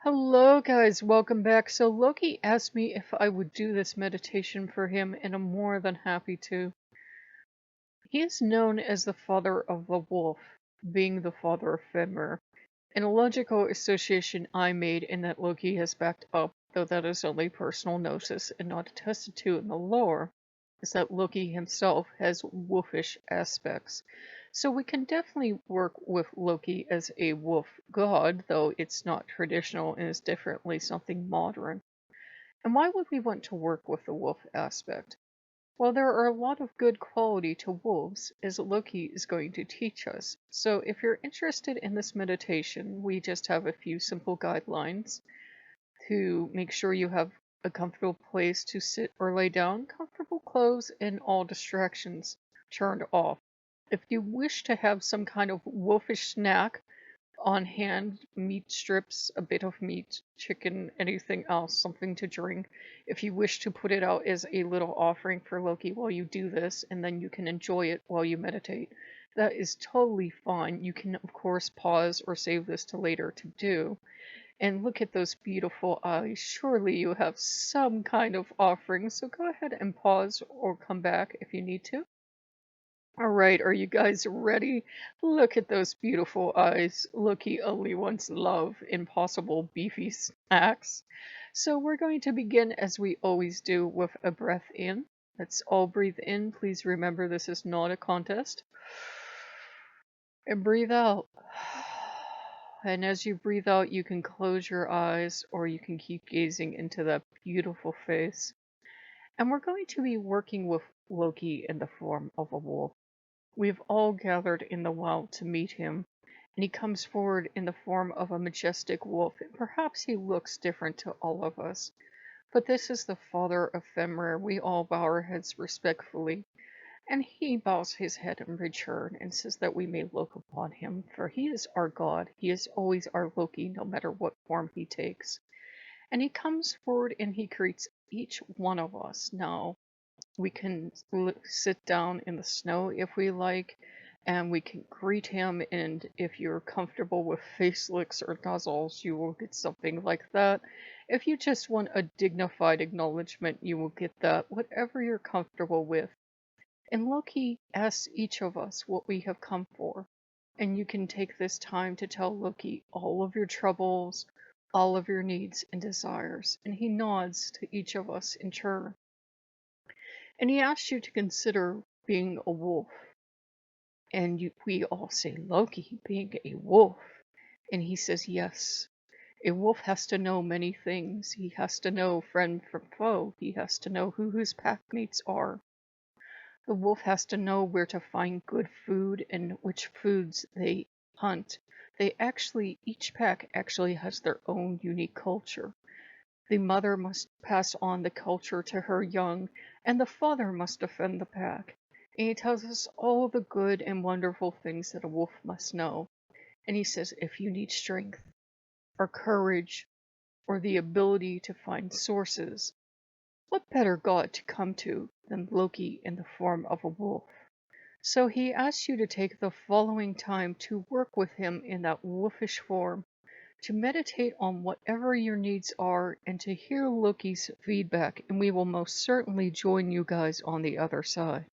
Hello, guys. Welcome back. So, Loki asked me if I would do this meditation for him, and I'm more than happy to. He is known as the father of the wolf, being the father of Fenrir. And a logical association I made, and that Loki has backed up, though that is only personal gnosis and not attested to in the lore, is that Loki himself has wolfish aspects. So we can definitely work with Loki as a wolf god, though it's not traditional and is definitely something modern. And why would we want to work with the wolf aspect? Well, there are a lot of good quality to wolves, as Loki is going to teach us. So if you're interested in this meditation, we just have a few simple guidelines to make sure you have a comfortable place to sit or lay down, comfortable clothes, and all distractions turned off. If you wish to have some kind of wolfish snack on hand, meat strips, a bit of meat, chicken, anything else, something to drink. If you wish to put it out as a little offering for Loki while you do this, and then you can enjoy it while you meditate, that is totally fine. You can, of course, pause or save this to later to do. And look at those beautiful eyes. Surely you have some kind of offering, so go ahead and pause or come back if you need to. All right, are you guys ready? Look at those beautiful eyes. Loki only wants love, impossible beefy snacks. So we're going to begin as we always do with a breath in. Let's all breathe in. Please remember this is not a contest. And breathe out. And as you breathe out, you can close your eyes or you can keep gazing into that beautiful face. And we're going to be working with Loki in the form of a wolf. We've all gathered in the wild to meet him, and he comes forward in the form of a majestic wolf, and perhaps he looks different to all of us. But this is the father of Fenrir. We all bow our heads respectfully, and he bows his head in return and says that we may look upon him, for he is our God. He is always our Loki, no matter what form he takes. And he comes forward and he greets each one of us. Now, we can sit down in the snow if we like, and we can greet him. And if you're comfortable with face licks or nuzzles, you will get something like that. If you just want a dignified acknowledgement, you will get that, whatever you're comfortable with. And Loki asks each of us what we have come for. And you can take this time to tell Loki all of your troubles, all of your needs and desires. And he nods to each of us in turn. And he asks you to consider being a wolf. And we all say, Loki, being a wolf. And he says, yes. A wolf has to know many things. He has to know friend from foe. He has to know who his packmates are. The wolf has to know where to find good food and which foods they hunt. Each pack actually has their own unique culture. The mother must pass on the culture to her young, and the father must defend the pack. And he tells us all the good and wonderful things that a wolf must know. And he says, if you need strength, or courage, or the ability to find sources, what better god to come to than Loki in the form of a wolf? So he asks you to take the following time to work with him in that wolfish form, to meditate on whatever your needs are, and to hear Loki's feedback, and we will most certainly join you guys on the other side.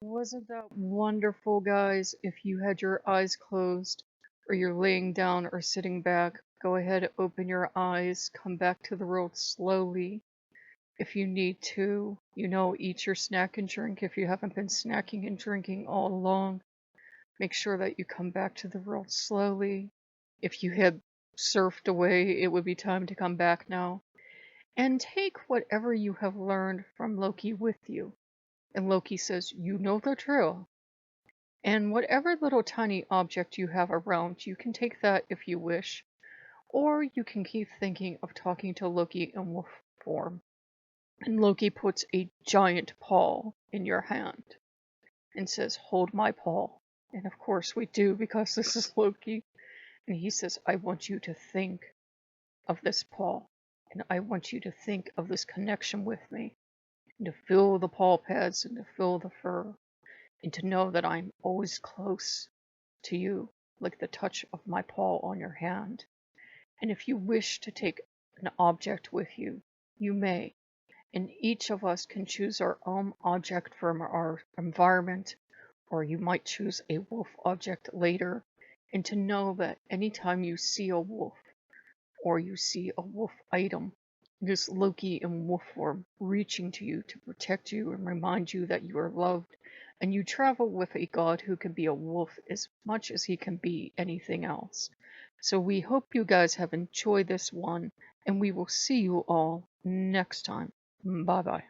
Wasn't that wonderful, guys? If you had your eyes closed, or you're laying down or sitting back, go ahead, open your eyes, come back to the world slowly. If you need to, eat your snack and drink if you haven't been snacking and drinking all along. Make sure that you come back to the world slowly. If you had surfed away, it would be time to come back now. And take whatever you have learned from Loki with you. And Loki says, you know the drill. And whatever little tiny object you have around, you can take that if you wish. Or you can keep thinking of talking to Loki in wolf form. And Loki puts a giant paw in your hand and says, hold my paw. And of course we do, because this is Loki. And he says, I want you to think of this paw. And I want you to think of this connection with me. And to feel the paw pads and to feel the fur. And to know that I'm always close to you, like the touch of my paw on your hand. And if you wish to take an object with you, you may. And each of us can choose our own object from our environment, or you might choose a wolf object later. And to know that anytime you see a wolf, or you see a wolf item, it is Loki in wolf form reaching to you to protect you and remind you that you are loved, and you travel with a god who can be a wolf as much as he can be anything else. So we hope you guys have enjoyed this one, and we will see you all next time. Bye bye.